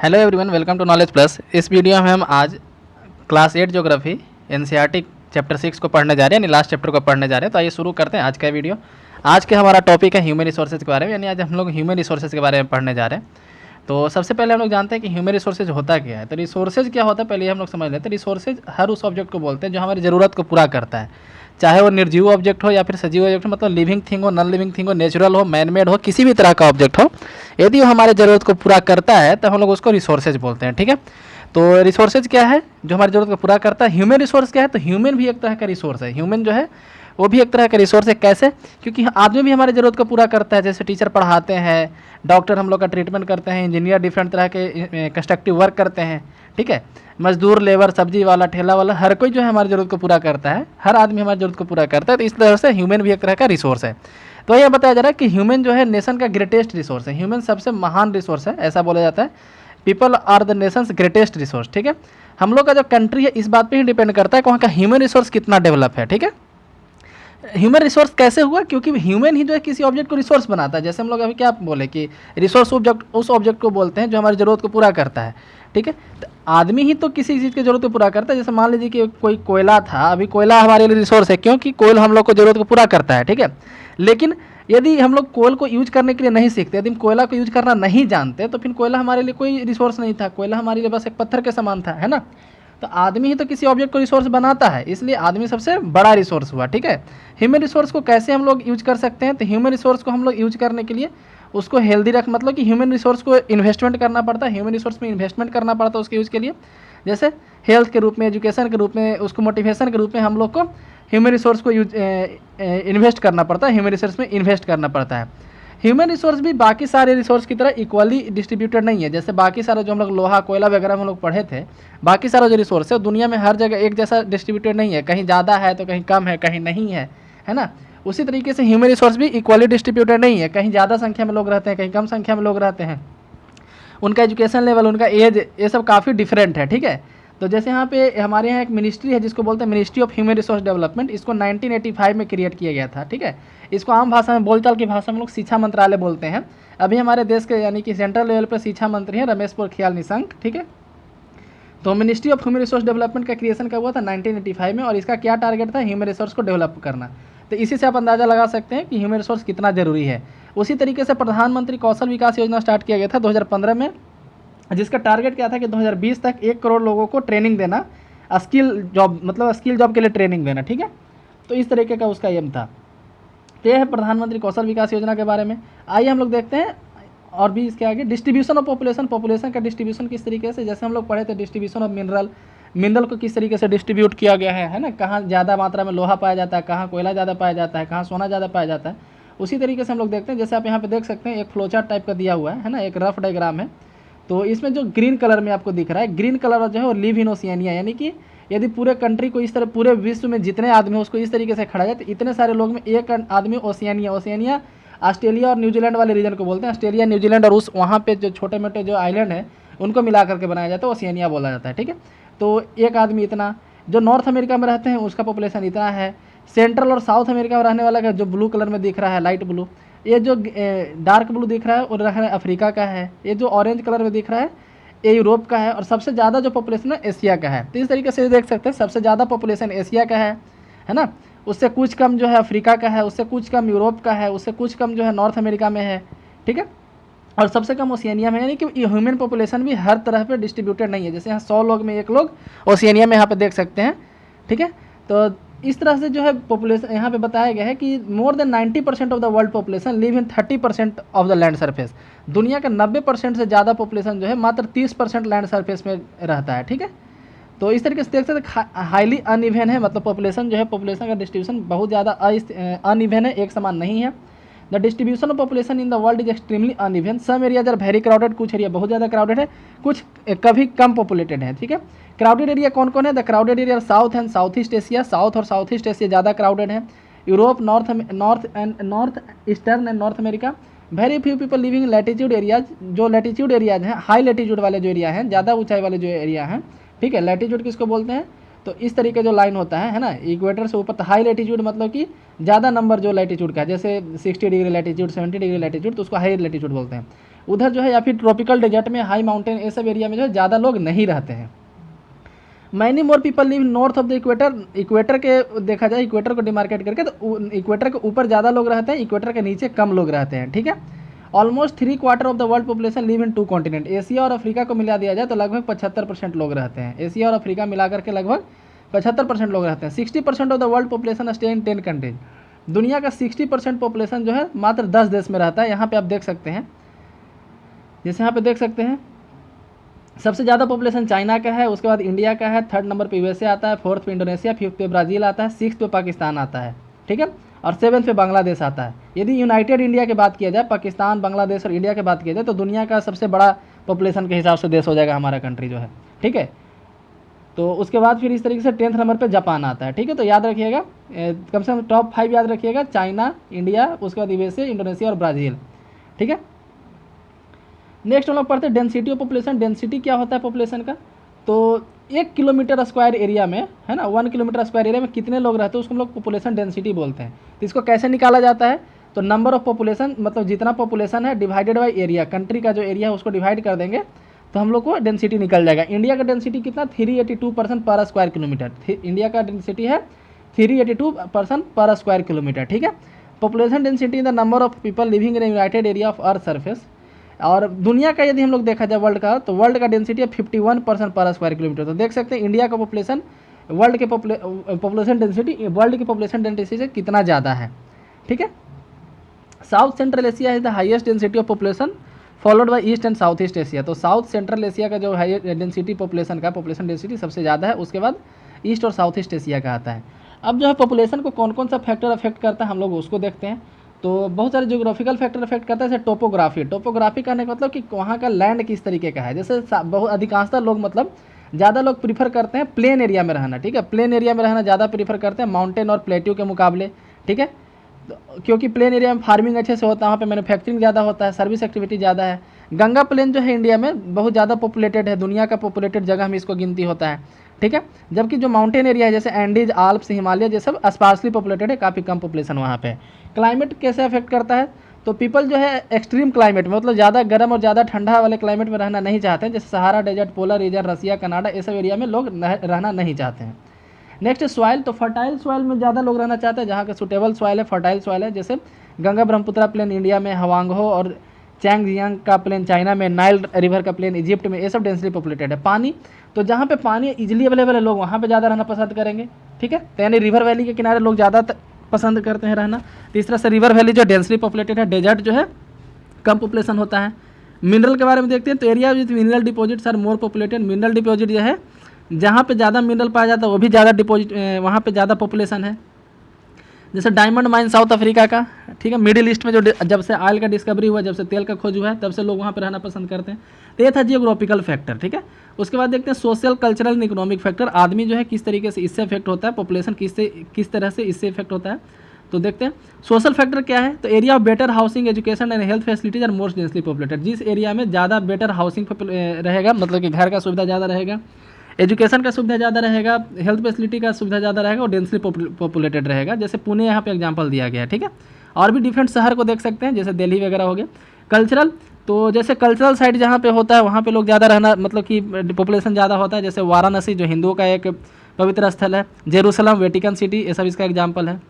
Hello everyone, welcome to Knowledge Plus. इस video में हम आज क्लास 8 ज्योग्राफी एनसीईआरटी चैप्टर 6 को पढ़ने जा रहे हैं, यानी लास्ट चैप्टर को पढ़ने जा रहे हैं। तो आइए शुरू करते हैं आज का वीडियो। आज के हमारा टॉपिक है ह्यूमन रिसोर्सेज के बारे में, यानी आज हम लोग ह्यूमन रिसोर्सेज के बारे में पढ़ने जा रहे हैं। तो सबसे पहले हम लोग जानते हैं कि ह्यूमन रिसोर्सेज होता क्या है। तो रिसोर्सेज क्या होता है पहले हम लोग समझ लेते हैं। रिसोर्सेज हर उस ऑब्जेक्ट को बोलते हैं जो हमारी ज़रूरत को पूरा करता है, चाहे वो निर्जीव ऑब्जेक्ट हो या फिर सजीव ऑब्जेक्ट हो, मतलब लिविंग थिंग हो, नॉन लिविंग थिंग हो, नेचुरल हो, मैनमेड हो, किसी भी तरह का ऑब्जेक्ट हो, यदि वो हमारे ज़रूरत को पूरा करता है तो हम लोग उसको रिसोर्सेज बोलते हैं। ठीक है, तो रिसोर्सेज क्या है? जो हमारी ज़रूरत को पूरा करता है। ह्यूमन रिसोर्स क्या है? तो ह्यूमन भी एक तरह का रिसोर्स है। ह्यूमन जो है वो भी एक तरह का रिसोर्स है। कैसे? क्योंकि आदमी भी हमारी ज़रूरत को पूरा करता है। जैसे टीचर पढ़ाते हैं, डॉक्टर हम लोग का ट्रीटमेंट करते हैं, इंजीनियर डिफरेंट तरह के कंस्ट्रक्टिव वर्क करते हैं। ठीक है, मजदूर, लेबर, सब्जी वाला, ठेला वाला, हर कोई जो है हमारी ज़रूरत को पूरा करता है। हर आदमी हमारी ज़रूरत को पूरा करता है। तो इस तरह से ह्यूमन भी एक तरह का रिसोर्स है। तो यह बताया जा रहा है कि ह्यूमन जो है नेशन का ग्रेटेस्ट रिसोर्स है। ह्यूमन सबसे महान रिसोर्स है, ऐसा बोला जाता है। People are the nation's greatest resource. ठीक है, हम लोग का जो कंट्री है इस बात पे ही डिपेंड करता है कि वहाँ का ह्यूमन रिसोर्स कितना डेवलप है। ठीक है, ह्यूमन रिसोर्स कैसे हुआ? क्योंकि ह्यूमन ही जो है किसी ऑब्जेक्ट को रिसोर्स बनाता है। जैसे हम लोग अभी क्या बोले कि रिसोर्स ऑब्जेक्ट उस ऑब्जेक्ट को बोलते हैं जो हमारी ज़रूरत को पूरा करता है। ठीक है, तो आदमी ही तो किसी चीज़ की ज़रूरत को पूरा करता है। जैसे मान लीजिए कि कोई कोयला था, अभी कोयला हमारे लिए रिसोर्स है क्योंकि कोयला हम लोग को ज़रूरत को पूरा करता है। ठीक है, लेकिन यदि हम लोग कोयल को यूज करने के लिए नहीं सीखते, यदि हम कोयला को यूज करना नहीं जानते, तो फिर कोयला हमारे लिए कोई रिसोर्स नहीं था। कोयला हमारे लिए बस एक पत्थर के समान था, है ना। तो आदमी ही तो किसी ऑब्जेक्ट को रिसोर्स बनाता है, इसलिए आदमी सबसे बड़ा रिसोर्स हुआ। ठीक है, ह्यूमन रिसोर्स को कैसे हम लोग यूज कर सकते हैं? तो ह्यूमन रिसोर्स को हम लोग यूज करने के लिए उसको हेल्दी रख, मतलब कि ह्यूमन रिसोर्स को इन्वेस्टमेंट करना पड़ता है। ह्यूमन रिसोर्स में इन्वेस्टमेंट करना पड़ता है उसके यूज़ के लिए। जैसे हेल्थ के रूप में, एजुकेशन के रूप में, उसको मोटिवेशन के रूप में हम लोग को ह्यूमन रिसोर्स को यूज इन्वेस्ट करना पड़ता है। ह्यूमन रिसोर्स में इन्वेस्ट करना पड़ता है। ह्यूमन रिसोर्स भी बाकी सारे रिसोर्स की तरह इक्वली डिस्ट्रीब्यूटेड नहीं है। जैसे बाकी सारे जो हम लोग लोहा, कोयला वगैरह हम लोग पढ़े थे, बाकी सारा जो रिसोर्स है दुनिया में हर जगह एक जैसा डिस्ट्रीब्यूटेड नहीं है। कहीं ज़्यादा है तो कहीं कम है, कहीं नहीं है, है ना। उसी तरीके से ह्यूमन रिसोर्स भी इक्वली डिस्ट्रीब्यूटेड नहीं है। कहीं ज़्यादा संख्या में लोग रहते हैं, कहीं कम संख्या में लोग रहते हैं। उनका एजुकेशन लेवल, उनका एज, ये सब काफ़ी डिफरेंट है। ठीक है, तो जैसे यहाँ पे हमारे यहाँ एक मिनिस्ट्री है जिसको बोलते हैं ministry of human resource development. इसको 1985 में क्रिएट किया गया था। ठीक है, इसको आम भाषा में, बोलचाल की भाषा में लोग शिक्षा मंत्रालय बोलते हैं। अभी हमारे देश के यानी कि सेंट्रल लेवल पर शिक्षा मंत्री हैं रमेश पोखरियाल निशंक। ठीक है, तो ministry of human resource development का क्रिएशन कब हुआ था? 1985 में। और इसका क्या टारगेट था? ह्यूमन रिसोर्स को डेवलप करना। तो इसी से आप अंदाज़ा लगा सकते हैं कि ह्यूमन रिसोर्स कितना जरूरी है। उसी तरीके से प्रधानमंत्री कौशल विकास योजना स्टार्ट किया गया था 2015 में, जिसका टारगेट क्या था कि 2020 तक 1 करोड़ लोगों को ट्रेनिंग देना, स्किल जॉब, मतलब स्किल जॉब के लिए ट्रेनिंग देना। ठीक है, तो इस तरीके का उसका एम था। तो यह है प्रधानमंत्री कौशल विकास योजना के बारे में। आइए हम लोग देखते हैं और भी इसके आगे। डिस्ट्रीब्यूशन ऑफ पॉपुलेशन, पॉपुलेशन का डिस्ट्रीब्यूशन किस तरीके से, जैसे हम लोग पढ़े थे डिस्ट्रीब्यूशन ऑफ मिनरल, मिनरल को किस तरीके से डिस्ट्रीब्यूट किया गया है ना। कहाँ ज़्यादा मात्रा में लोहा पाया जाता है, कहाँ कोयला ज़्यादा पाया जाता है, कहाँ सोना ज़्यादा पाया जाता है। उसी तरीके से हम लोग देखते हैं। जैसे आप यहाँ पे देख सकते हैं एक फ्लोचार्ट टाइप का दिया हुआ है ना, एक रफ डायग्राम है। तो इसमें जो ग्रीन कलर में आपको दिख रहा है, ग्रीन कलर जो है वो लिव इन ओशियनिया, यानी कि यदि पूरे कंट्री को इस तरह, पूरे विश्व में जितने आदमी हैं उसको इस तरीके से खड़ा जाए तो इतने सारे लोग में एक आदमी ओशियनिया, ओशियनिया ऑस्ट्रेलिया और न्यूजीलैंड वाले रीजन को बोलते हैं। ऑस्ट्रेलिया, न्यूजीलैंड और उस वहाँ पे जो छोटे मोटे जो आइलैंड है उनको मिला करके बनाया जाता है, ओशियनिया बोला जाता है। ठीक है, तो एक आदमी इतना, जो नॉर्थ अमेरिका में रहते हैं उसका पॉपुलेशन इतना है। सेंट्रल और साउथ अमेरिका में रहने वाला का जो ब्लू कलर में दिख रहा है, लाइट ब्लू, ये जो डार्क ब्लू दिख रहा है वो रहा है अफ्रीका का है। ये जो ऑरेंज कलर में दिख रहा है ये यूरोप का है। और सबसे ज़्यादा जो पॉपुलेशन है एशिया का है। तो इस तरीके से देख सकते हैं सबसे ज़्यादा पॉपुलेशन एशिया का है ना। उससे कुछ कम जो है अफ्रीका का है, उससे कुछ कम यूरोप का है, उससे कुछ कम जो है नॉर्थ अमेरिका में है। ठीक है, और सबसे कम ओशियनिया में, यानी कि ह्यूमन पॉपुलेशन भी हर तरह पे डिस्ट्रीब्यूटेड नहीं है। जैसे यहाँ 100 लोग में 1 लोग ओशियनिया में यहाँ पे देख सकते हैं। ठीक है, तो इस तरह से जो है पॉपुलेशन यहाँ पे बताया गया है कि more than 90% of the world population live in 30% of the land surface. दुनिया का 90% से ज़्यादा पॉपुलेशन जो है मात्र 30% लैंड सरफेस में रहता है। ठीक है, तो इस तरीके से देख सकते हैं हाईली अनइवन है, मतलब पॉपुलेशन जो है, पॉपुलेशन का डिस्ट्रीब्यूशन बहुत ज़्यादा अनइवन है, एक समान नहीं है। The distribution of population in the world is extremely uneven. Some areas are very crowded, कुछ एरिया बहुत ज़्यादा क्राउडेड है, कुछ कभी कम पॉपुलेटेड है। ठीक है, क्राउडेड एरिया कौन कौन है? The crowded area south and south east Asia, south और साउथ ईस्ट एशिया ज़्यादा क्राउडेड है। Europe, north eastern and north America. Very few people living latitude areas, जो लैटिट्यूड एरियाज हैं, हाई लैटिट्यूड वाले जो एरिया हैं, ज़्यादा ऊंचाई वाले जो एरिया हैं। ठीक है, लैटिट्यूड किसको बोलते हैं? तो इस तरीके जो लाइन होता है ना, इक्वेटर से ऊपर, तो हाई लैटिट्यूड मतलब कि ज़्यादा नंबर जो लैटिट्यूड का है, जैसे 60 डिग्री लैटिट्यूड, 70 डिग्री लैटिट्यूड, तो उसको हाई लैटिट्यूड बोलते हैं। उधर जो है या फिर ट्रॉपिकल डेजर्ट में, हाई माउंटेन, ये सब एरिया में जो है ज़्यादा लोग नहीं रहते हैं। Many more people live north of the equator, equator के देखा जाए, इक्वेटर को डिमार्केट करके तो इक्वेटर के ऊपर ज़्यादा लोग रहते हैं, इक्वेटर के नीचे कम लोग रहते हैं, ठीक है। Almost 3/4 of the world population live in 2 continent, Asia और अफ्रीका को मिला दिया जाए तो लगभग 75% लोग रहते हैं, एशिया और अफ्रीका मिला करके लगभग 75% लोग रहते हैं। 60% of the world population stay in 10 countries, दुनिया का 60% पॉपुलेशन जो है मात्र 10 देश में रहता है। यहाँ पे आप देख सकते हैं, जैसे यहाँ पे देख सकते हैं सबसे ज़्यादा पॉपुलेशन चाइना का है, उसके बाद इंडिया का है, 3rd नंबर पे यूएसए आता है, 4th पे इंडोनेशिया, 5th पे ब्राज़ील आता है, 6th पे पाकिस्तान आता है, ठीक है, और 7th पे बांग्लादेश आता है। यदि यूनाइटेड इंडिया की बात किया जाए, पाकिस्तान, बांग्लादेश और इंडिया की बात किया जाए तो दुनिया का सबसे बड़ा पॉपुलेशन के हिसाब से देश हो जाएगा हमारा कंट्री जो है, ठीक है। तो उसके बाद फिर इस तरीके से 10th नंबर पे जापान आता है, ठीक है। तो याद रखिएगा, कम से कम टॉप 5 याद रखिएगा, चाइना, इंडिया, उसके बाद यूएसए, इंडोनेशिया और ब्राज़ील, ठीक है। नेक्स्ट हम लोग पढ़ते हैं डेंसिटी ऑफ पॉपुलेशन। डेंसिटी क्या होता है पॉपुलेशन का, तो 1 किलोमीटर स्क्वायर एरिया में, है ना, 1 किलोमीटर स्क्वायर एरिया में कितने लोग रहते हैं उसको हम लोग पॉपुलेशन डेंसिटी बोलते हैं। तो इसको कैसे निकाला जाता है, तो नंबर ऑफ पॉपुलेशन, मतलब जितना पॉपुलेशन है डिवाइडेड बाई एरिया, कंट्री का जो एरिया है उसको डिवाइड कर देंगे तो हम लोग को डेंसिटी निकल जाएगा। इंडिया का डेंसिटी कितना, 382 पर स्क्वायर किलोमीटर, इंडिया का डेंसिटी है 382 पर स्क्वायर किलोमीटर, ठीक है। Population density in the number of people living in United area of earth surface. और दुनिया का यदि हम लोग देखा जाए वर्ल्ड का, तो वर्ल्ड का डेंसिटी है 51% पर स्क्वायर किलोमीटर। तो देख सकते हैं इंडिया का पॉपुलेशन वर्ल्ड के पॉपुलेशन डेंसिटी, वर्ल्ड की पॉपुलेशन डेंसिटी से कितना ज़्यादा है, ठीक है। South central Asia is the highest density of population followed by east and south east Asia. तो साउथ सेंट्रल एशिया का जो हाईएस्ट डेंसिटी पॉपुलेशन का, पॉपुलेशन डेंसिटी सबसे ज़्यादा है, उसके बाद ईस्ट और साउथ ईस्ट एशिया का आता है। अब जो है पॉपुलेशन को कौन कौन सा फैक्टर अफेक्ट करता है हम लोग उसको देखते हैं। तो बहुत सारे जियोग्राफिकल फैक्टर अफेक्ट करता है, जैसे टोपोग्राफी। टोपोग्राफी करने का मतलब कि वहाँ का लैंड किस तरीके का है। जैसे बहुत अधिकांशतः लोग, मतलब ज़्यादा लोग प्रीफर करते हैं प्लेन एरिया में रहना, ठीक है, प्लेन एरिया में रहना ज़्यादा प्रीफर करते हैं माउंटेन और प्लेट्यू के मुकाबले, ठीक है। क्योंकि प्लेन एरिया में फार्मिंग अच्छे से होता है, वहाँ पे मैन्युफैक्चरिंग ज़्यादा होता है, सर्विस एक्टिविटी ज़्यादा है। गंगा प्लेन जो है इंडिया में बहुत ज़्यादा पॉपुलेटेड है, दुनिया का पॉपुलेटेड जगह में इसको गिनती होता है, ठीक है। जबकि जो माउंटेन एरिया है जैसे एंडीज, आल्प्स, हिमालय, ये सब स्पार्सली पॉपुलेटेड है, काफ़ी कम पॉपुलेशन वहाँ पे। क्लाइमेट कैसे अफेक्ट करता है, तो पीपल जो है एक्सट्रीम क्लाइमेट में, मतलब ज़्यादा गर्म और ज़्यादा ठंडा वाले क्लाइमेट में रहना नहीं चाहते हैं, जैसे सहारा डेजर्ट, पोलर रीजन, रसिया, कनाडा, ये सब एरिया में लोग रहना नहीं चाहते हैं। नेक्स्ट सॉइल, तो फर्टाइल सॉइल में ज़्यादा लोग रहना चाहते हैं, जहाँ का सुटेबल सॉइल है, फर्टाइल सॉइल है, जैसे गंगा ब्रह्मपुत्रा प्लेन इंडिया में, हवांगहो और चैंगजियांग का प्लेन चाइना में, नाइल रिवर का प्लेन इजिप्ट में, ये सब डेंसली पॉपुलेटेड है। पानी, तो जहाँ पे पानी इजीली अवेलेबल है लोग वहाँ पे ज़्यादा रहना पसंद करेंगे, ठीक है। तो यानी रिवर वैली के किनारे लोग ज़्यादा पसंद करते हैं रहना। तीसरा से रिवर वैली जो डेंसली पॉपुलेटेड है, डेजर्ट जो है कम पॉपुलेशन होता है। मिनरल के बारे में देखते हैं, तो area with mineral deposits are more populated. Mineral deposit जो है जहाँ पे ज़्यादा मिनरल पाया जाता है वो भी ज़्यादा डिपॉजिट, वहाँ पे ज़्यादा पॉपुलेशन है। जैसे डायमंड माइन साउथ अफ्रीका का, ठीक है, मिडिल ईस्ट में जो जब से ऑयल का डिस्कवरी हुआ, जब से तेल का खोज हुआ है, तब से लोग वहाँ पे रहना पसंद करते हैं। तो ये था जियोग्राफिकल फैक्टर, ठीक है। उसके बाद देखते हैं social, cultural and economic factor, आदमी जो है किस तरीके से इससे इफेक्ट होता है, पॉपुलेशन किस तरह से इससे इफेक्ट होता है। तो देखते हैं सोशल फैक्टर क्या है, तो area of better housing, education and health facilities are most densely populated. जिस एरिया में ज़्यादा बेटर हाउसिंग रहेगा, मतलब कि घर का सुविधा ज़्यादा रहेगा, एजुकेशन का सुविधा ज़्यादा रहेगा, हेल्थ फैसिलिटी का सुविधा ज़्यादा रहेगा और डेंसली पॉपुलेटेड रहेगा। जैसे पुणे यहाँ पे एग्जांपल दिया गया है, ठीक है। और भी डिफरेंट शहर को देख सकते हैं, जैसे दिल्ली वगैरह हो गए। कल्चरल, तो जैसे कल्चरल साइड जहाँ पे होता है वहाँ पे लोग ज़्यादा रहना, मतलब कि पॉपुलेशन ज़्यादा होता है। जैसे वाराणसी जो हिंदुओं का एक पवित्र स्थल है, जेरूसलम, वेटिकन सिटी, ये सब इसका एग्जाम्पल है।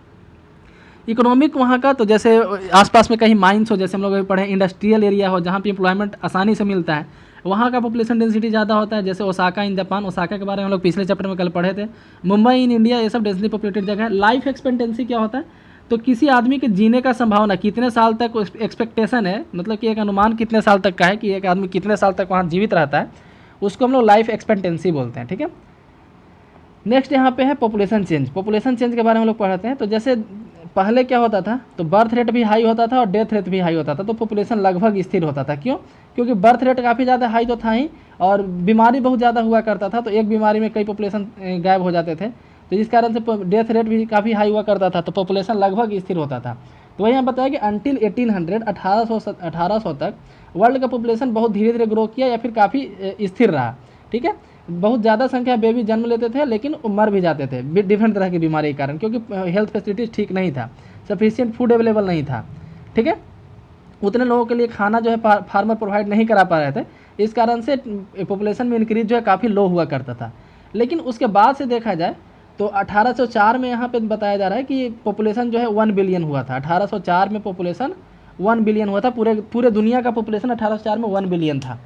इकोनॉमिक वहाँ का, तो जैसे आसपास में कहीं माइंस हो, जैसे हम लोग पढ़े इंडस्ट्रियल एरिया हो जहाँ पे एम्प्लॉयमेंट आसानी से मिलता है, वहाँ का पॉपुलेशन डेंसिटी ज़्यादा होता है। जैसे ओसाका इन जापान, ओसाका के बारे में हम लोग पिछले चैप्टर में कल पढ़े थे। मुंबई इन इंडिया, ये सब डेंसली पॉपुलेटेड जगह है। लाइफ एक्सपेक्टेंसी क्या होता है, तो किसी आदमी के जीने का संभावना कितने साल तक एक्सपेक्टेशन है, मतलब कि एक अनुमान कितने साल तक का है कि एक आदमी कितने साल तक वहाँ जीवित रहता है, उसको हम लोग लाइफ एक्सपेक्टेंसी बोलते हैं, ठीक है। नेक्स्ट यहाँ पे है पॉपुलेशन चेंज। पॉपुलेशन चेंज के बारे में हम लोग पढ़ाते हैं। तो जैसे पहले क्या होता था, तो बर्थ रेट भी हाई होता था और डेथ रेट भी हाई होता था, तो पॉपुलेशन लगभग स्थिर होता था। क्यों? क्योंकि बर्थ रेट काफ़ी ज़्यादा हाई तो था ही, और बीमारी बहुत ज़्यादा हुआ करता था, तो एक बीमारी में कई पॉपुलेशन गायब हो जाते थे, तो जिस कारण से डेथ रेट भी काफ़ी हाई हुआ करता था, तो पॉपुलेशन लगभग स्थिर होता था। तो वही हम बताया कि अंटिल 1800 1800 तक वर्ल्ड का पॉपुलेशन बहुत धीरे धीरे ग्रो किया या फिर काफ़ी स्थिर रहा, ठीक है। बहुत ज़्यादा संख्या बेबी जन्म लेते थे, लेकिन मर भी जाते थे डिफरेंट तरह की बीमारी के कारण, क्योंकि हेल्थ फैसिलिटीज़ ठीक नहीं था, सफिशिएंट फूड अवेलेबल नहीं था, ठीक है। उतने लोगों के लिए खाना जो है फार्मर प्रोवाइड नहीं करा पा रहे थे। इस कारण से पॉपुलेशन में इंक्रीज जो है काफ़ी लो हुआ करता था। लेकिन उसके बाद से देखा जाए तो 1804 में यहाँ पे बताया जा रहा है कि पॉपुलेशन जो है 1 बिलियन हुआ था। 1804 में पॉपुलेशन 1 बिलियन हुआ था। पूरे दुनिया का पॉपुलेशन 1804 में 1 बिलियन था।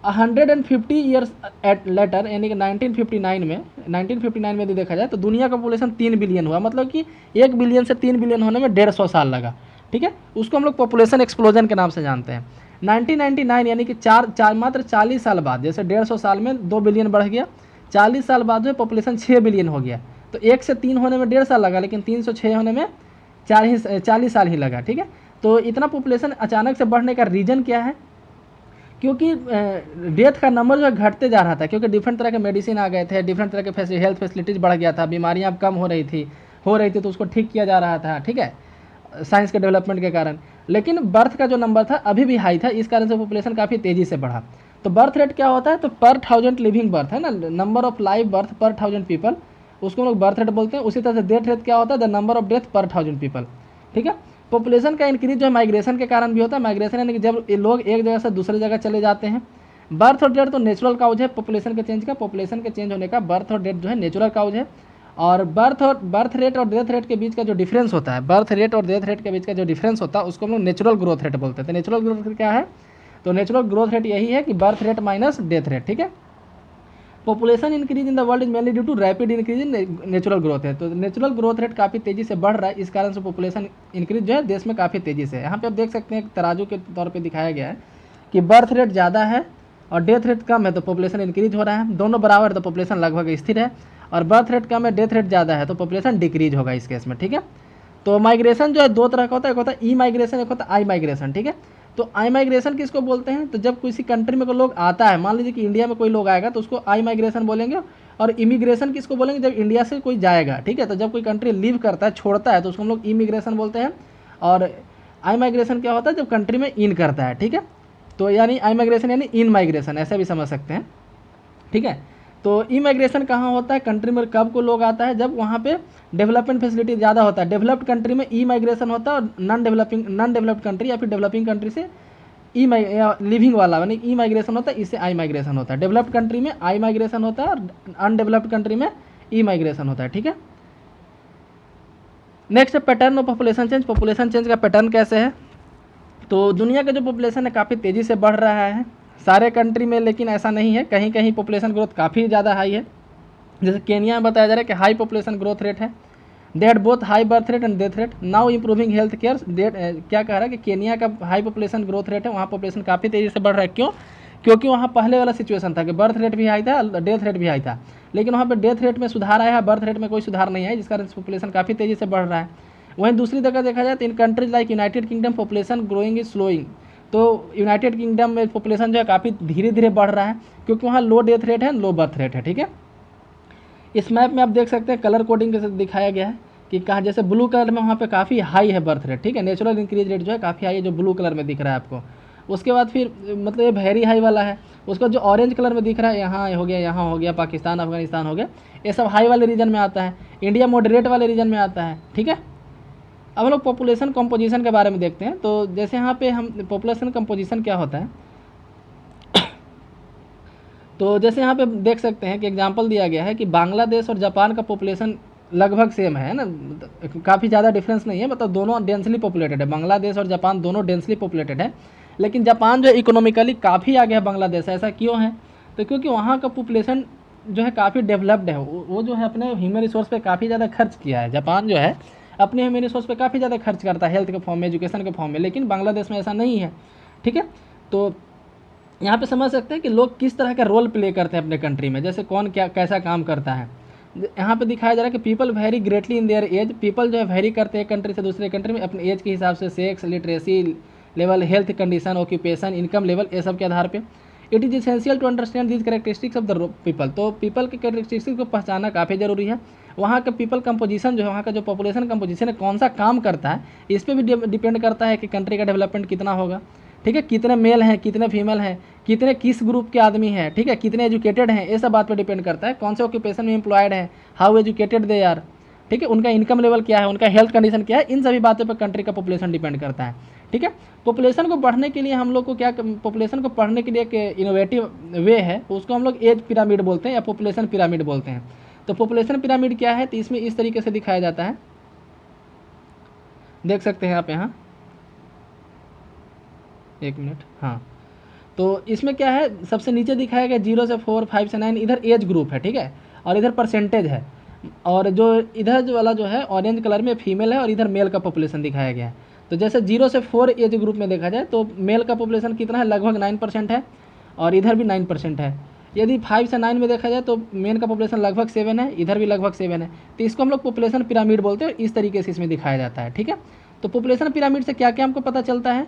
150 ईयर्स लेटर यानी कि 1959 में यदि देखा जाए तो दुनिया का पॉपुलेशन 3 बिलियन हुआ। मतलब कि 1 बिलियन से 3 बिलियन होने में 150 साल लगा। ठीक है, उसको हम लोग पॉपुलेशन एक्सप्लोजन के नाम से जानते हैं। 1999 यानी कि मात्र 40 साल बाद, जैसे 150 साल में 2 बिलियन बढ़ गया, 40 साल बाद जो पॉपुलेशन 6 बिलियन हो गया। तो 1 से 3 होने में 1.5 साल लगा, लेकिन 3 से 6 होने में 40 साल ही लगा। ठीक है, तो इतना पॉपुलेशन अचानक से बढ़ने का रीज़न क्या है? क्योंकि डेथ का नंबर जो है घटते जा रहा था, क्योंकि डिफरेंट तरह के मेडिसिन आ गए थे, डिफरेंट तरह के हेल्थ फैसिलिटीज़ बढ़ गया था, बीमारियां अब कम हो रही थी तो उसको ठीक किया जा रहा था। ठीक है, साइंस के डेवलपमेंट के कारण। लेकिन बर्थ का जो नंबर था अभी भी हाई था, इस कारण से पॉपुलेशन काफ़ी तेज़ी से बढ़ा। तो बर्थ रेट क्या होता है? तो पर 1000 लिविंग बर्थ है ना, नंबर ऑफ लाइव बर्थ पर 1000 पीपल, उसको हम लोग बर्थ रेट बोलते हैं। उसी तरह से डेथ रेट क्या होता है? द नंबर ऑफ डेथ पर 1000 पीपल। ठीक है, पॉपुलेशन का इंक्रीज जो है माइग्रेशन के कारण भी होता है। माइग्रेशन यानी कि जब लोग एक जगह से दूसरी जगह चले जाते हैं। बर्थ और डेथ तो नेचुरल काउज है पॉपुलेशन के चेंज का, पॉपुलेशन के चेंज होने का बर्थ और डेथ जो है नेचुरल काउज है। और बर्थ रेट और डेथ रेट के बीच का जो डिफरेंस होता है, बर्थ रेट और डेथ रेट के बीच का जो डिफरेंस होता है उसको हम लोग नेचुरल ग्रोथ रेट बोलते हैं। नेचुरल ग्रोथ रेट क्या है? तो नेचुरल ग्रोथ रेट यही है कि birth rate minus death rate. ठीक है, population increase in the world is mainly due to rapid increase in natural growth है। तो नेचुरल ग्रोथ रेट काफ़ी तेज़ी से बढ़ रहा है, इस कारण से पॉपुलेशन इंक्रीज जो है देश में काफ़ी तेज़ी से है। यहाँ पे आप देख सकते हैं तराजू के तौर पे दिखाया गया है कि बर्थ रेट ज़्यादा है और डेथ रेट कम है तो पॉपुलेशन इंक्रीज हो रहा है। दोनों बराबर है तो पॉपुलेशन लगभग स्थिर है, और बर्थ रेट कम है, डेथ रेट ज़्यादा है तो पॉपुलेशन डिक्रीज होगा इस केस में। ठीक है, तो माइग्रेशन जो है 2 तरह का होता है, एक होता है ई माइग्रेशन, एक होता है आई माइग्रेशन। ठीक है, तो आई माइग्रेशन किसको बोलते हैं? तो जब किसी कंट्री में कोई लोग आता है, मान लीजिए कि इंडिया में कोई लोग आएगा तो उसको आई माइग्रेशन बोलेंगे। और इमिग्रेशन किसको बोलेंगे? जब इंडिया से कोई जाएगा। ठीक है, तो जब कोई कंट्री लीव करता है, छोड़ता है, तो उसको हम लोग इमिग्रेशन बोलते हैं। और आई माइग्रेशन क्या होता है? जब कंट्री में इन करता है। ठीक है, तो यानी आई माइग्रेशन यानी इन माइग्रेशन, ऐसा भी समझ सकते हैं। ठीक है, तो ई माइग्रेशन कहाँ होता है? कंट्री में कब को लोग आता है? जब वहाँ पे डेवलपमेंट फैसिलिटी ज़्यादा होता है। डेवलप्ड कंट्री में ई माइग्रेशन होता है, और नॉन डेवलप्ड कंट्री या फिर डेवलपिंग कंट्री से लिविंग वाला यानी ई माइग्रेशन होता है, इससे आई माइग्रेशन होता है। डेवलप्ड कंट्री में आई माइग्रेशन होता है और अनडेवलप्ड कंट्री में ई माइग्रेशन होता है। ठीक है, नेक्स्ट है pattern of population change. Population change का पैटर्न कैसे है? तो दुनिया का जो पॉपुलेशन है काफ़ी तेज़ी से बढ़ रहा है सारे कंट्री में, लेकिन ऐसा नहीं है, कहीं कहीं पॉपुलेशन ग्रोथ काफ़ी ज़्यादा हाई है। जैसे केनिया में बताया जा रहा है कि हाई पॉपुलेशन ग्रोथ रेट है, they had both high birth rate and death rate, now improving health care. क्या कह रहा है कि केनिया का हाई पॉपुलेशन ग्रोथ रेट है, वहाँ पॉपुलेशन काफ़ी तेज़ी से बढ़ रहा है। क्यों? क्योंकि वहाँ पहले वाला सिचुएशन था कि बर्थ रेट भी हाई था, डेथ रेट भी हाई था, लेकिन वहाँ पे डेथ रेट में सुधार आया है, बर्थ रेट में कोई सुधार नहीं है, जिस कारण पॉपुलेशन काफ़ी तेज़ी से बढ़ रहा है। वहीं दूसरी जगह देखा जाए तो इन countries like United Kingdom population growing is slowing. तो यूनाइटेड किंगडम में पॉपुलेशन जो है काफ़ी धीरे धीरे बढ़ रहा है, क्योंकि वहाँ लो डेथ रेट है, लो बर्थ रेट है। ठीक है, इस मैप में आप देख सकते हैं कलर कोडिंग के साथ दिखाया गया है कि कहाँ, जैसे ब्लू कलर में वहाँ पे काफ़ी हाई है बर्थ रेट। ठीक है, नेचुरल इंक्रीज रेट जो है काफ़ी हाई है, जो ब्लू कलर में दिख रहा है आपको। उसके बाद फिर मतलब ये वेरी हाई वाला है, उसका जो ऑरेंज कलर में दिख रहा है, यहाँ हो गया, यहाँ हो गया, पाकिस्तान अफगानिस्तान हो गया, ये सब हाई वाले रीजन में आता है। इंडिया मॉडरेट वाले रीजन में आता है। ठीक है, अब हम लोग पॉपुलेशन कंपोजिशन के बारे में देखते हैं। तो जैसे यहाँ पे हम पॉपुलेशन कंपोजिशन क्या होता है, तो जैसे यहाँ पे देख सकते हैं कि एग्जांपल दिया गया है कि बांग्लादेश और जापान का पॉपुलेशन लगभग सेम है ना, काफ़ी ज़्यादा डिफरेंस नहीं है, मतलब दोनों डेंसली पॉपुलेटेड है। बांग्लादेश और जापान दोनों डेंसली पॉपुलेटेड है, लेकिन जापान जो है इकोनॉमिकली काफ़ी आगे है बांग्लादेश। ऐसा क्यों है? तो क्योंकि वहाँ का पॉपुलेशन जो है काफ़ी डेवलप्ड है, वो जो है अपने ह्यूमन रिसोर्स पे काफ़ी ज़्यादा खर्च किया है। जापान जो है अपने ह्यूमन रिसोर्स पे काफ़ी ज़्यादा खर्च करता है, हेल्थ के फॉर्म में, एजुकेशन के फॉर्म में, लेकिन बांग्लादेश में ऐसा नहीं है। ठीक है, तो यहाँ पे समझ सकते हैं कि लोग किस तरह का रोल प्ले करते हैं अपने कंट्री में, जैसे कौन क्या कैसा काम करता है। यहाँ पे दिखाया जा रहा है कि people very greatly in their age. People जो है वेरी करते हैं कंट्री से दूसरे कंट्री में अपने एज के हिसाब से, sex, literacy level, health condition, occupation, income level, ये सब के आधार पे। It is essential to understand this characteristics of the people. तो पीपल के कैरेक्टरिस्टिक्स को पहचानना काफ़ी ज़रूरी है। वहाँ का पीपल कंपोजिशन जो है, वहाँ का जो पॉपुलेशन कंपोजिशन है, कौन सा काम करता है, इस पर भी डिपेंड करता है कि कंट्री का डेवलपमेंट कितना होगा। ठीक है, कितने मेल हैं, कितने फीमेल हैं, कितने किस ग्रुप के आदमी हैं, ठीक है, कितने एजुकेटेड हैं, ये सब बात पे डिपेंड करता है। कौन से ऑक्यूपेशन में एम्प्लॉयड है, हाउ एजुकेटेड दे आर, ठीक है, उनका इनकम लेवल क्या है, उनका हेल्थ कंडीशन क्या है, इन सभी बातों पर कंट्री का पॉपुलेशन डिपेंड करता है। ठीक है। पॉपुलेशन को बढ़ने के लिए हम लोग को क्या, पॉपुलेशन को पढ़ने के लिए एक इनोवेटिव वे है, उसको हम लोग एज पिरामिड बोलते हैं या पॉपुलेशन पिरामिड बोलते हैं। तो पॉपुलेशन पिरामिड क्या है, तो इसमें इस तरीके से दिखाया जाता है, देख सकते हैं आप यहाँ, एक मिनट, हाँ। तो इसमें क्या है, सबसे नीचे दिखाया गया 0 से 4, 5 से 9, इधर एज ग्रुप है, ठीक है, और इधर परसेंटेज है, और जो इधर जो वाला जो है ऑरेंज कलर में फीमेल है, और इधर मेल का पॉपुलेशन दिखाया गया है। तो जैसे 0 से 4 एज ग्रुप में देखा जाए तो मेल का पॉपुलेशन कितना है, लगभग 9% है, और इधर भी 9% है। यदि 5 से 9 में देखा जाए तो मेन का पॉपुलेशन लगभग 7 है, इधर भी लगभग 7 है। तो इसको हम लोग पॉपुलेशन पिरामिड बोलते हैं, इस तरीके से इसमें दिखाया जाता है, ठीक है। तो पॉपुलेशन पिरामिड से क्या क्या हमको पता चलता है,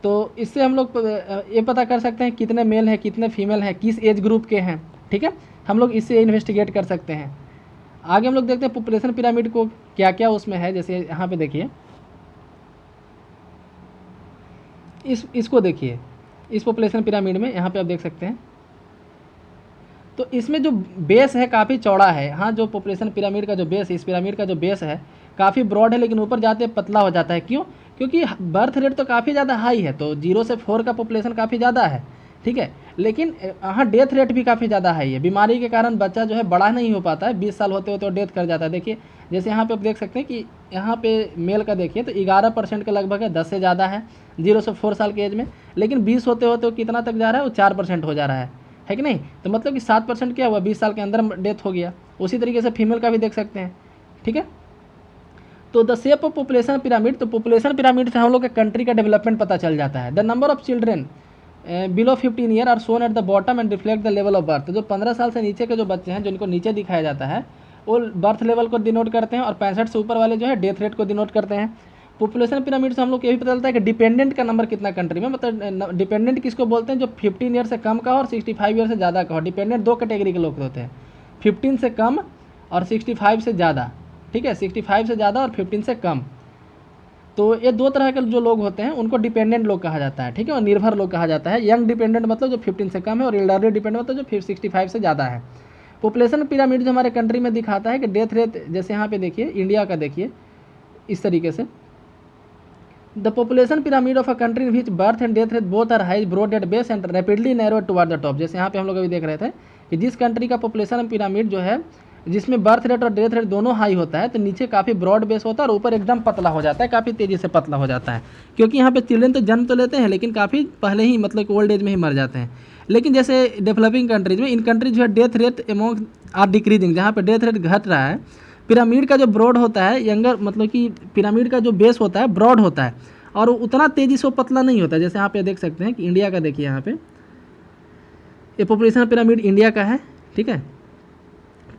तो इससे हम लोग ये पता कर सकते हैं कितने मेल हैं, कितने फीमेल हैं, किस एज ग्रुप के हैं, ठीक है, हम लोग इससे इन्वेस्टिगेट कर सकते हैं। आगे हम लोग देखते हैं पॉपुलेशन पिरामिड को क्या क्या उसमें है। जैसे यहाँ पे देखिए, इसको देखिए, इस पॉपुलेशन पिरामिड में यहाँ पे आप देख सकते हैं, तो इसमें जो बेस है काफ़ी चौड़ा है। हाँ, जो पॉपुलेशन पिरामिड का जो बेस है, इस पिरामिड का जो बेस है काफ़ी ब्रॉड है, लेकिन ऊपर जाते पतला हो जाता है। क्यों? क्योंकि बर्थ रेट तो काफ़ी ज़्यादा हाई है, तो 0 से 4 का पॉपुलेशन काफ़ी ज़्यादा है, ठीक है, लेकिन हाँ डेथ रेट भी काफ़ी ज़्यादा हाई है। बीमारी के कारण बच्चा जो है बड़ा नहीं हो पाता है, 20 साल होते होते तो डेथ कर जाता है। देखिए जैसे यहाँ पे आप देख सकते हैं कि यहाँ पे मेल का देखिए तो 11% के लगभग है, 10 से ज़्यादा है 0 से 4 साल के एज में, लेकिन 20 होते होते वो कितना तक जा रहा है, वो 4% हो जा रहा है कि नहीं। तो मतलब कि 7% क्या हुआ, 20 साल के अंदर डेथ हो गया। उसी तरीके से फीमेल का भी देख सकते हैं, ठीक है। तो the shape of population pyramid, तो पॉपुलेशन पिरामिड से हम लोग के कंट्री का डेवलपमेंट पता चल जाता है। The number of children below 15 year are shown at the bottom and reflect the level of birth. जो 15 साल से नीचे के जो बच्चे हैं, जिनको नीचे दिखाया जाता है, वो बर्थ लेवल को डिनोट करते हैं, और 65 से ऊपर वाले जो है डेथ रेट को डिनोट करते हैं। पॉपुलेशन पिरामिड से हम लोग ये भी पता चलता है कि डिपेंडेंट का नंबर कितना कंट्री में, मतलब डिपेंडेंट किसको बोलते हैं, जो 15 ईयर से कम का हो और 65 ईयर से ज़्यादा का हो। डिपेंडेंट दो कैटेगरी के लोग होते हैं, 15 से कम और 65 से ज़्यादा, ठीक है, 65 से ज़्यादा और 15 से कम। तो ये दो तरह के जो लोग होते हैं उनको डिपेंडेंट लोग कहा जाता है, ठीक है, और निर्भर लोग कहा जाता है। यंग डिपेंडेंट मतलब जो 15 से कम है, और एल्डरली डिपेंडेंट मतलब जो 65 से ज़्यादा है। पॉपुलेशन पिरामिड जो हमारे कंट्री में दिखाता है कि डेथ रेट, जैसे यहाँ पे देखिए इंडिया का देखिए इस तरीके से, the population pyramid of a country in which birth and death rate both are high, broad at base and rapidly narrow toward the top. जैसे यहाँ पे हम लोग अभी देख रहे थे कि जिस कंट्री का पॉपुलेशन पिरामिड जो है, जिसमें बर्थ रेट और डेथ रेट दोनों हाई होता है, तो नीचे काफ़ी ब्रॉड बेस होता है और ऊपर एकदम पतला हो जाता है, काफ़ी तेज़ी से पतला हो जाता है। क्योंकि यहाँ पे चिल्ड्रन तो जन्म तो लेते हैं, लेकिन काफ़ी पहले ही मतलब कि ओल्ड एज में ही मर जाते हैं। लेकिन जैसे डेवलपिंग कंट्रीज में, इन कंट्रीज जो है death rate among are decreasing, जहाँ पे डेथ रेट घट रहा है। पिरामिड का जो ब्रॉड होता है, यंगर मतलब कि पिरामिड का जो बेस होता है ब्रॉड होता है, और उतना तेज़ी से वो पतला नहीं होता। जैसे यहाँ पे देख सकते हैं कि इंडिया का देखिए, यहाँ पे ये पॉपुलेशन पिरामिड इंडिया का है, ठीक है।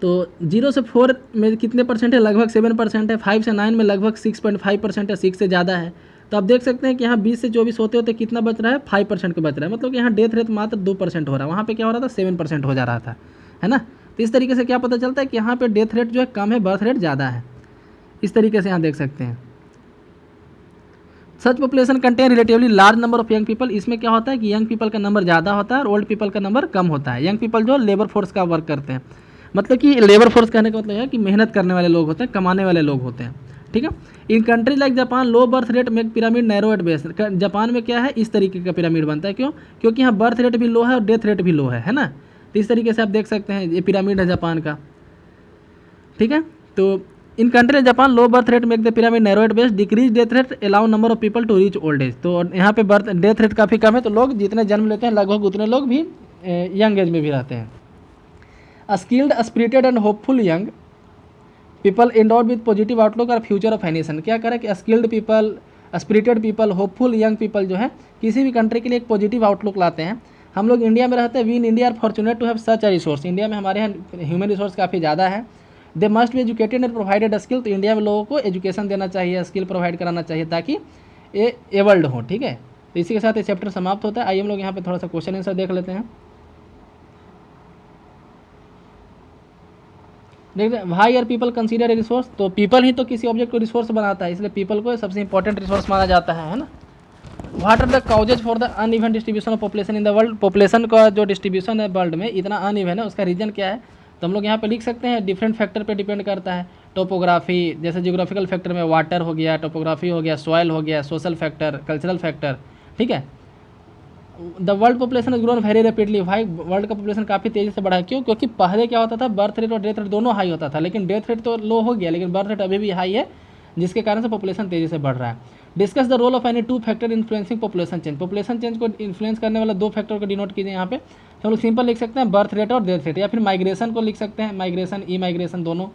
तो 0 से 4 में कितने परसेंट है, लगभग 7% है। 5 से 9 में लगभग 6.5% है, 6 से ज़्यादा है। तो आप देख सकते हैं कि यहाँ 20 से 24 होते होते कितना बच रहा है, 5% का बच रहा है। मतलब कि यहाँ डेथ रेट मात्र 2% हो रहा है, वहाँ पे क्या हो रहा था, 7% हो जा रहा था, है ना। तो इस तरीके से क्या पता चलता है कि यहाँ पे डेथ रेट जो है कम है, बर्थ रेट ज़्यादा है। इस तरीके से यहाँ देख सकते हैं। Such population contain relatively large number of young people. इसमें क्या होता है कि यंग पीपल का नंबर ज़्यादा होता है और ओल्ड पीपल का नंबर कम होता है। यंग पीपल जो लेबर फोर्स का वर्क करते हैं, मतलब कि लेबर फोर्स कहने का मतलब है कि मेहनत करने वाले लोग होते हैं, कमाने वाले लोग होते हैं, ठीक है। In country like Japan low birth rate make pyramid narrow at base. Japan में क्या है, इस तरीके का पिरामिड बनता है। क्यों? क्योंकि यहाँ बर्थ रेट भी लो है और डेथ रेट भी लो है ना। तो इस तरीके से आप देख सकते हैं, ये पिरामिड है जापान का, ठीक है। तो in country Japan low birth rate make the pyramid narrow at base, decrease death rate allow number of people to reach old age. तो यहाँ पे बर्थ डेथ रेट काफ़ी कम है, तो लोग जितने जन्म लेते हैं लगभग उतने लोग भी यंग एज में भी रहते हैं। A skilled, spirited and hopeful young people endowed with positive outlook और future of any nation। क्या करें कि skilled people, spirited people, hopeful young people जो है किसी भी कंट्री के लिए एक पॉजिटिव आउटलुक लाते हैं। हम लोग इंडिया में रहते हैं, we in India are fortunate to have such a resource. India में हमारे यहाँ ह्यूमन रिसोर्स काफ़ी ज़्यादा है। They must be educated and provided skill. तो इंडिया में लोगों को एजुकेशन देना चाहिए, स्किल प्रोवाइड कराना चाहिए ताकि ये एबल्ड हो, ठीक है। तो इसी के साथ ये चैप्टर समाप्त होता है। आइए हम लोग यहाँ पे थोड़ा सा क्वेश्चन आंसर देख लेते हैं। देखते why are people consider a resource. तो पीपल ही तो किसी ऑब्जेक्ट को रिसोर्स बनाता है, इसलिए पीपल को सबसे इंपॉर्टेंट रिसोर्स माना जाता है ना। What are the causes for the uneven distribution of population in the world. Population का जो डिस्ट्रीब्यूशन है वर्ल्ड में इतना अनइवन है, उसका रीजन क्या है। तो हम लोग यहाँ पे लिख सकते हैं डिफरेंट फैक्टर पे डिपेंड करता है। टोपोग्राफी, जैसे जियोग्राफिकल फैक्टर में वाटर हो गया, टोपोग्राफी हो गया, सॉइल हो गया, सोशल फैक्टर, कल्चरल फैक्टर, ठीक है। The world population is grown very rapidly. भाई वर्ल्ड का पॉपुलेशन काफ़ी तेज़ी से बढ़ा है, क्यों? क्योंकि पहले क्या होता था, बर्थ रेट और डेथ रेट दोनों हाई होता था, लेकिन डेथ रेट तो लो हो गया, लेकिन बर्थ रेट अभी भी हाई है, जिसके कारण से पॉपुलेशन तेज़ी से बढ़ रहा है। Discuss the role of any two factor influencing population change. Population change को इन्फ्लुएंस करने वाला दो फैक्टर को डिनोट कीजिए यहाँ पे। तो हम लोग सिंपल लिख सकते हैं बर्थ रेट और डेथ रेट, या फिर माइग्रेशन को लिख सकते हैं, माइग्रेशन, ई माइग्रेशन दोनों।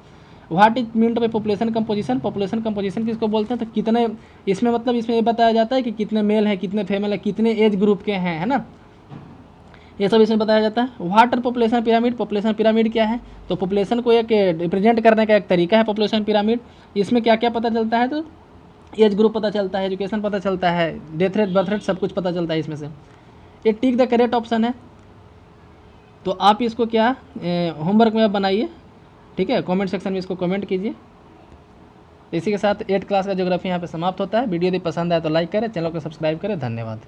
What is meant by population composition? Population composition किसको बोलते हैं? तो कितने, इसमें मतलब इसमें ये बताया जाता है कि कितने मेल हैं, कितने फीमेल हैं, कितने एज ग्रुप के हैं, है ना, ये सब इसमें बताया जाता है। What are population pyramid? Population pyramid क्या है? तो पॉपुलेशन को एक रिप्रेजेंट करने का एक तरीका है पॉपुलेशन पिरामिड। इसमें क्या क्या पता चलता है? तो एज ग्रुप पता चलता है, एजुकेशन पता चलता है, डेथ रेट, बर्थ रेट, सब कुछ पता चलता है इसमें से। ये टिक द करेक्ट ऑप्शन है। तो आप इसको क्या होमवर्क में आप बनाइए, ठीक है, कमेंट सेक्शन में इसको कमेंट कीजिए। इसी के साथ 8 क्लास का ज्योग्राफी यहाँ पे समाप्त होता है। वीडियो यदि पसंद आए तो लाइक करें, चैनल को सब्सक्राइब करें। धन्यवाद।